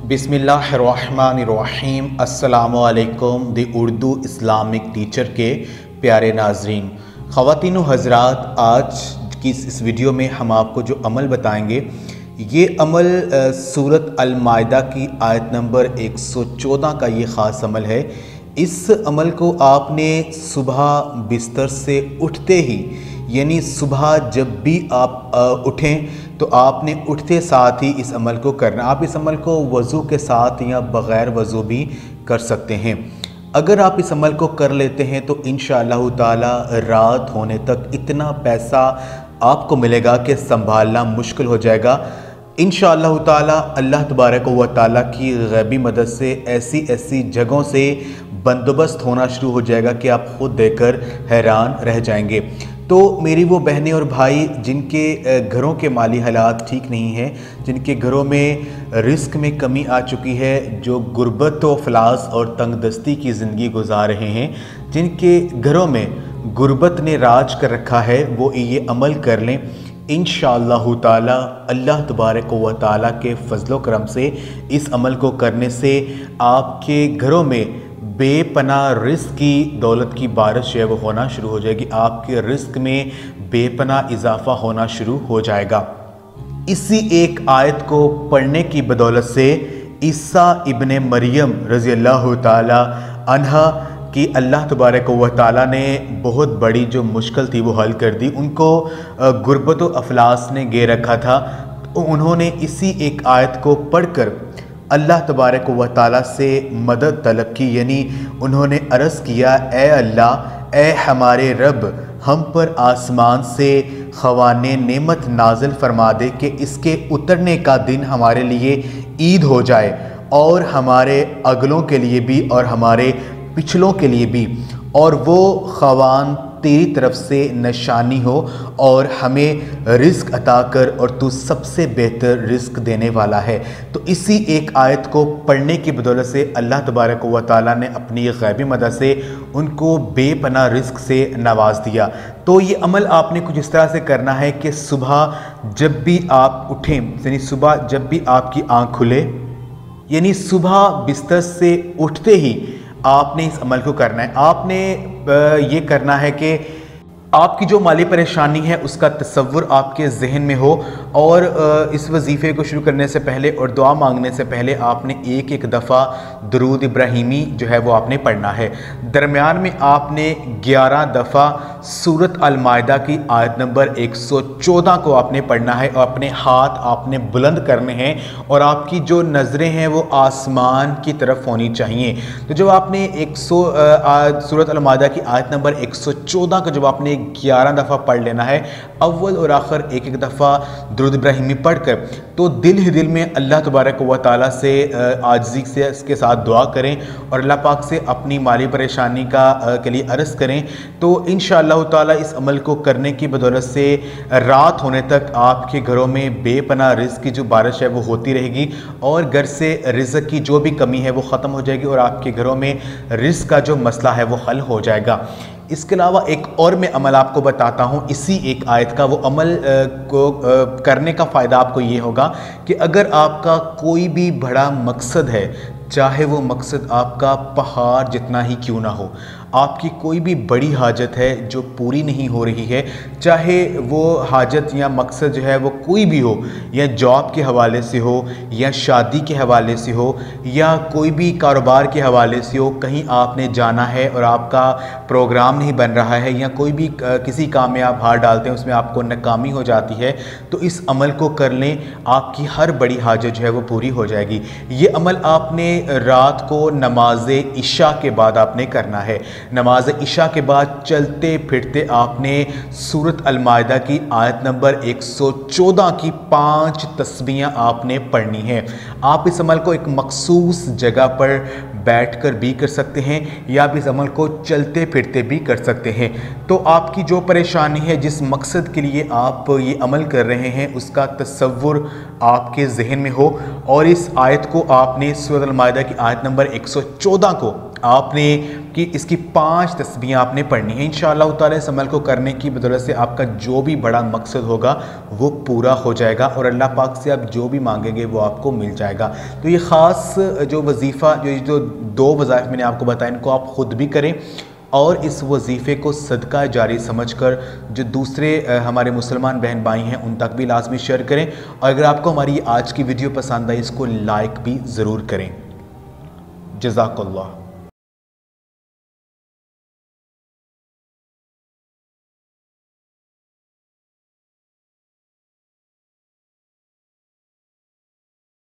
बिस्मिल्लाहिर्रहमानिर्रहीम। अस्सलामुअलैकुम the Urdu Islamic teacher के प्यारे नाजरीन, ख़वातीन व हज़रात, आज की इस वीडियो में हम आपको जो अमल बताएंगे ये अमल सूरत अल-माइदा की आयत नंबर 114 का ये ख़ास अमल है। इस अमल को आपने सुबह बिस्तर से उठते ही, यानी सुबह जब भी आप उठें तो आपने उठते साथ ही इस अमल को करना। आप इस अमल को वज़ू के साथ या बग़ैर वज़ू भी कर सकते हैं। अगर आप इस अमल को कर लेते हैं तो इंशाअल्लाह ताला रात होने तक इतना पैसा आपको मिलेगा कि संभालना मुश्किल हो जाएगा। इंशाअल्लाह ताला अल्लाह तबारक व तआला की गैबी मदद से ऐसी ऐसी जगहों से बंदोबस्त होना शुरू हो जाएगा कि आप ख़ुद देखकर हैरान रह जाएंगे। तो मेरी वो बहनें और भाई जिनके घरों के माली हालात ठीक नहीं हैं, जिनके घरों में रिस्क में कमी आ चुकी है, जो गुर्बत व अफलास और तंगदस्ती की ज़िंदगी गुजार रहे हैं, जिनके घरों में गुर्बत ने राज कर रखा है, वो ये अमल कर लें। इंशाअल्लाह ताला अल्लाह तबारक व तआला के फजलो करम से इस अमल को करने से आपके घरों में बेपनाह रिस्क की दौलत की बारिश है वो होना शुरू हो जाएगी। आपके रिस्क में बेपनाह इजाफा होना शुरू हो जाएगा। इसी एक आयत को पढ़ने की बदौलत से ईसा इब्ने मरियम रज़ी अल्लाह ताला अन्हा कि अल्लाह तबारक व तआला ने बहुत बड़ी जो मुश्किल थी वो हल कर दी। उनको गुर्बत व अफलास ने घेर रखा था, तो उन्होंने इसी एक आयत को पढ़कर अल्लाह तबारक व तआला से मदद तलब की, यानी उन्होंने अर्ज़ किया, ए अल्लाह, ए हमारे रब, हम पर आसमान से ख़वाने नेमत नाज़िल फरमा दे कि इसके उतरने का दिन हमारे लिए ईद हो जाए और हमारे अगलों के लिए भी और हमारे पिछलों के लिए भी, और वो ख़वान तेरी तरफ से निशानी हो और हमें रिस्क अता कर, और तू सबसे बेहतर रिस्क देने वाला है। तो इसी एक आयत को पढ़ने की बदौलत से अल्लाह तबारक व तआला ने अपनी गैबी मदद से उनको बेपनाह रिस्क से नवाज दिया। तो ये अमल आपने कुछ इस तरह से करना है कि सुबह जब भी आप उठें, यानी सुबह जब भी आपकी आँख खुले, यानी सुबह बिस्तर से उठते ही आपने इस अमल को करना है। आपने ये करना है कि आपकी जो माली परेशानी है उसका तसव्वुर आपके जहन में हो, और इस वजीफ़े को शुरू करने से पहले और दुआ मांगने से पहले आपने एक एक दफ़ा दुरूद इब्राहिमी जो है वो आपने पढ़ना है। दरमियान में आपने 11 दफ़ा सूरत अल-माइदा की आयत नंबर 114 को आपने पढ़ना है, और अपने हाथ आपने बुलंद करने हैं और आपकी जो नज़रें हैं वो आसमान की तरफ होनी चाहिए। तो जब आपने सूरत अल-माइदा की आयत नंबर 114 को जब आपने 11 दफ़ा पढ़ लेना है, अव्वल और आखिर एक एक दफ़ा दुरूद इब्राहिमी पढ़कर, तो दिल ही दिल में अल्लाह तबारक व तआला से आजिज़ी से इसके साथ दुआ करें और अल्लाह पाक से अपनी माली परेशानी के लिए अर्ज़ करें। तो इंशाअल्लाह ताला इस अमल को करने की बदौलत से रात होने तक आपके घरों में बेपनाह रिज़्क़ की जो बारिश है वो होती रहेगी, और घर से रिज़्क़ की जो भी कमी है वो ख़त्म हो जाएगी, और आपके घरों में रिज़्क़ का जो मसला है वो हल हो जाएगा। इसके अलावा एक और मैं अमल आपको बताता हूँ इसी एक आयत का। वो अमल को करने का फ़ायदा आपको ये होगा कि अगर आपका कोई भी बड़ा मकसद है, चाहे वो मकसद आपका पहाड़ जितना ही क्यों ना हो, आपकी कोई भी बड़ी हाजत है जो पूरी नहीं हो रही है, चाहे वो हाजत या मकसद जो है वो कोई भी हो, या जॉब के हवाले से हो, या शादी के हवाले से हो, या कोई भी कारोबार के हवाले से हो, कहीं आपने जाना है और आपका प्रोग्राम नहीं बन रहा है, या कोई भी किसी काम में आप हाथ डालते हैं उसमें आपको नाकामी हो जाती है, तो इस अमल को कर लें, आपकी हर बड़ी हाजत जो है वो पूरी हो जाएगी। ये अमल आपने रात को नमाज इशा के बाद आपने करना है। नमाज इशा के बाद चलते फिरते आपने सूरत अल-माइदा की आयत नंबर 114 की 5 तस्बीहां आपने पढ़नी है। आप इस अमल को एक मखसूस जगह पर बैठकर भी कर सकते हैं, या आप इस अमल को चलते फिरते भी कर सकते हैं। तो आपकी जो परेशानी है, जिस मकसद के लिए आप ये अमल कर रहे हैं, उसका तसव्वुर आपके जहन में हो, और इस आयत को आपने सूरत अल-माइदा की आयत नंबर 114 को आपने कि इसकी 5 तस्बीहें आपने पढ़नी है। इंशाअल्लाह ताला इस अमल को करने की बदौलत से आपका जो भी बड़ा मकसद होगा वो पूरा हो जाएगा और अल्लाह पाक से आप जो भी मांगेंगे वो आपको मिल जाएगा। तो ये ख़ास जो वजीफ़ा जो 2 वज़ाइफ मैंने आपको बताया, इनको आप ख़ुद भी करें और इस वजीफ़े को सदका जारी समझकर जो दूसरे हमारे मुसलमान बहन भाई हैं उन तक भी लाजमी शेयर करें। और अगर आपको हमारी आज की वीडियो पसंद आई, इसको लाइक भी ज़रूर करें। जज़ाकल्लाह।